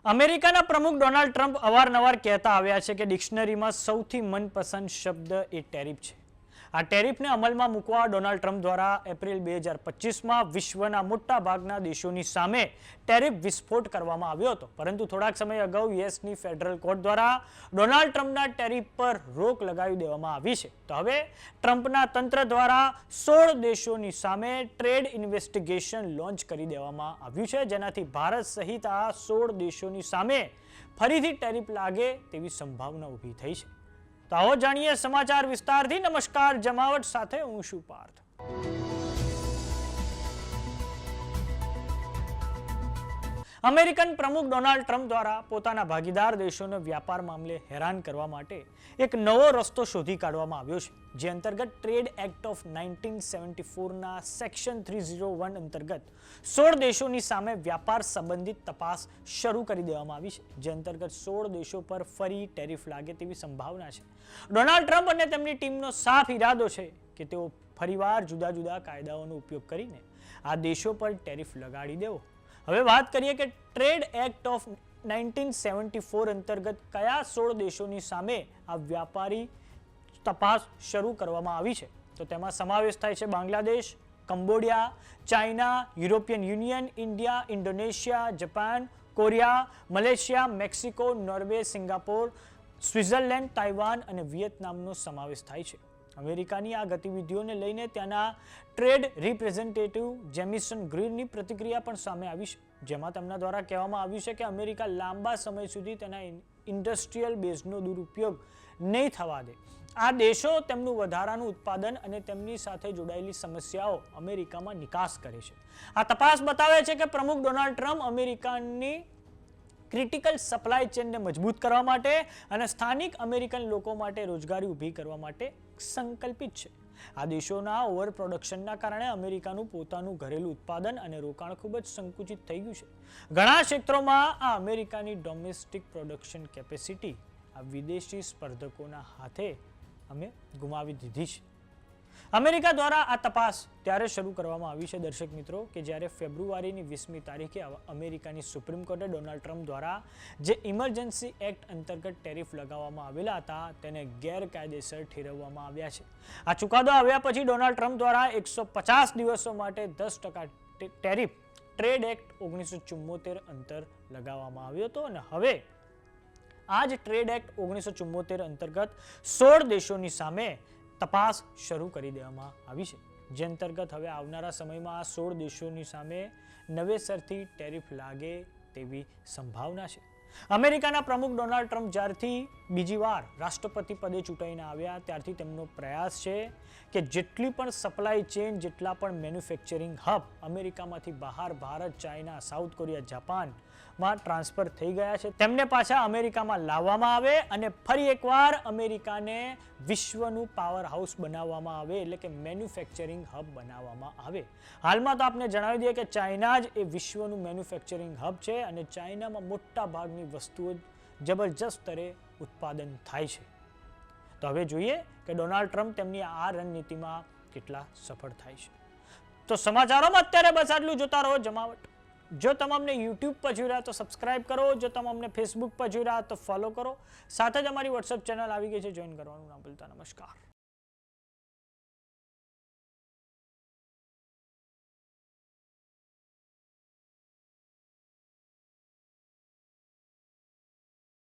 અમેરિકાના પ્રમુખ Donald Trump અવારનવાર કહેતા આવ્યા છે કે ડિક્શનરીમાં સૌથી મનપસંદ શબ્દ એ ટેરિફ છે. આ ટેરિફને અમલમાં મૂકવા ડોનાલ્ડ ટ્રમ્પ દ્વારા એપ્રિલ 2025માં વિશ્વના મોટા ભાગના દેશોની સામે ટેરિફ વિસ્ફોટ કરવામાં આવ્યો હતો. પરંતુ થોડાક સમય અગાઉ યુએસની ફેડરલ કોર્ટ દ્વારા ડોનાલ્ડ ટ્રમ્પના ટેરિફ પર રોક લગાવી દેવામાં આવી છે. તો હવે ટ્રમ્પના તંત્ર દ્વારા 16 દેશોની સામે ટ્રેડ ઇન્વેસ્ટિગેશન લોન્ચ કરી દેવામાં આવ્યું છે, જેનાથી ભારત સહિત આ 16 દેશોની સામે ફરીથી ટેરિફ લાગે તેવી સંભાવના ઊભી થઈ છે. તો આવો જાણીએ સમાચાર વિસ્તારથી. નમસ્કાર, જમાવટ સાથે હું છું પાર્થ. અમેરિકન પ્રમુખ ડોનાલ્ડ ટ્રમ્પ દ્વારા પોતાના ભાગીદાર દેશોને વ્યાપાર મામલે હેરાન કરવા માટે એક નવો રસ્તો શોધી કાઢવામાં આવ્યો છે, જે અંતર્ગત ટ્રેડ એક્ટ ઓફ 1974ના સેક્શન 301 અંતર્ગત 16 દેશોની સામે વ્યાપાર સંબંધિત તપાસ શરૂ કરી દેવામાં આવી છે, જે અંતર્ગત 16 દેશો પર ફરી ટેરિફ લાગે તેવી સંભાવના છે. ડોનાલ્ડ ટ્રમ્પ અને તેમની ટીમનો સાફ ઈરાદો છે કે તેઓ ફરીવાર જુદા જુદા કાયદાઓનો ઉપયોગ કરીને આ દેશો પર ટેરિફ લગાડી દેવો. હવે વાત કરીએ કે ટ્રેડ એક્ટ ઓફ 1974 અંતર્ગત કયા 16 દેશોની સામે આ વ્યાપારી તપાસ શરૂ કરવામાં આવી છે. તો તેમાં સમાવેશ થાય છે Bangladesh, Cambodia, China, European union, India, Indonesia, Japan, Korea, Malaysia, Mexico, Norway, Singapore, Switzerland, Taiwan અને વિયેતનામનો સમાવેશ થાય છે. અમેરિકાની આ ગતિવિધિઓને લઈને ત્યાંના ટ્રેડ રિપ્રેઝેન્ટેટિવ જેમિસન ગ્રીનની પ્રતિક્રિયા પણ સામે આવી છે, જેમાં તેમના દ્વારા કહેવામાં આવ્યું છે કે અમેરિકા લાંબા સમય સુધી તેના ઇન્ડસ્ટ્રીયલ બેઝનો દુરુપયોગ નહીં થવા દે. આ દેશો તેમનું વધારાનું ઉત્પાદન અને તેમની સાથે જોડાયેલી સમસ્યાઓ અમેરિકામાં નિકાસ કરે છે. આ તપાસ બતાવે છે કે પ્રમુખ ડોનાલ્ડ ટ્રમ્પ અમેરિકાની ક્રિટિકલ સપ્લાય ચેનને મજબૂત કરવા માટે અને સ્થાનિક અમેરિકન લોકો માટે રોજગારી ઊભી કરવા માટે સંકલ્પિત છે. આ દેશોના ઓવર પ્રોડક્શનના કારણે અમેરિકાનું પોતાનું ઘરેલું ઉત્પાદન અને રોકાણ ખૂબ જ સંકુચિત થઈ ગયું છે. ઘણા ક્ષેત્રોમાં આ અમેરિકાની ડોમેસ્ટિક પ્રોડક્શન કેપેસિટી આ વિદેશી સ્પર્ધકોના હાથે અમે ગુમાવી દીધી છે. અમેરિકા દ્વારા આ તપાસ ત્યારે શરૂ કરવામાં આવી છે દર્શક મિત્રો કે જ્યારે ફેબ્રુઆરીની 20મી તારીખે અમેરિકાની સુપ્રીમ કોર્ટે ડોનાલ્ડ ટ્રમ્પ દ્વારા જે ઇમરજન્સી એક્ટ અંતર્ગત ટેરિફ લગાવવામાં આવેલા હતા તેને ગેરકાયદેસર ઠેરવવામાં આવ્યા છે. આ ચુકાદો આવ્યા પછી ડોનાલ્ડ ટ્રમ્પ દ્વારા 150 દિવસો માટે 10% ટેરિફ ટ્રેડ એક્ટ 1974 અંતર લગાવવામાં આવ્યો હતો અને હવે આ જ ટ્રેડ એક્ટ 1974 અંતર્ગત 16 દેશોની સામે તપાસ શરૂ કરી દેવામાં આવી છે, જે અંતર્ગત હવે આવનારા સમયમાં આ 16 દેશોની સામે નવેસરથી ટેરિફ લાગે તેવી સંભાવના છે. અમેરિકાના પ્રમુખ ડોનાલ્ડ ટ્રમ્પ જ્યારથી બીજી વાર રાષ્ટ્રપતિ પદે ચૂંટાઈને આવ્યા ત્યારથી તેમનો પ્રયાસ છે કે જેટલી પણ સપ્લાય ચેન, જેટલા પણ મેન્યુફેક્ચરિંગ હબ અમેરિકામાંથી બહાર ભારત, ચાઇના, સાઉથ કોરિયા, જાપાનમાં ટ્રાન્સફર થઈ ગયા છે તેમને પાછા અમેરિકામાં લાવવામાં આવે અને ફરી એકવાર અમેરિકાને વિશ્વનું પાવર હાઉસ બનાવવામાં આવે, એટલે કે મેન્યુફેક્ચરિંગ હબ બનાવવામાં આવે. હાલમાં તો આપણે જણાવી દઈએ કે ચાઇના જ એ વિશ્વનું મેન્યુફેક્ચરિંગ હબ છે અને ચાઇનામાં મોટા ભાગની વસ્તુઓ જબરજસ્ત સ્તરે ઉત્પાદન થાય છે. તો હવે જોઈએ કે ડોનાલ્ડ ટ્રમ્પ તેમની આ રણનીતિમાં કેટલા સફળ થાય છે. તો સમાચારોમાં અત્યારે બસ આટલું. જોતા રહો જમાવટ. જો તમામને યુટ્યુબ પર જોઈ રહ્યા તો સબસ્ક્રાઇબ કરો, જો તમને ફેસબુક પર જોઈ રહ્યા તો ફોલો કરો, સાથે જ અમારી વોટ્સએપ ચેનલ આવી ગઈ છે, જોઈન કરવાનું ના ભૂલતા. નમસ્કાર.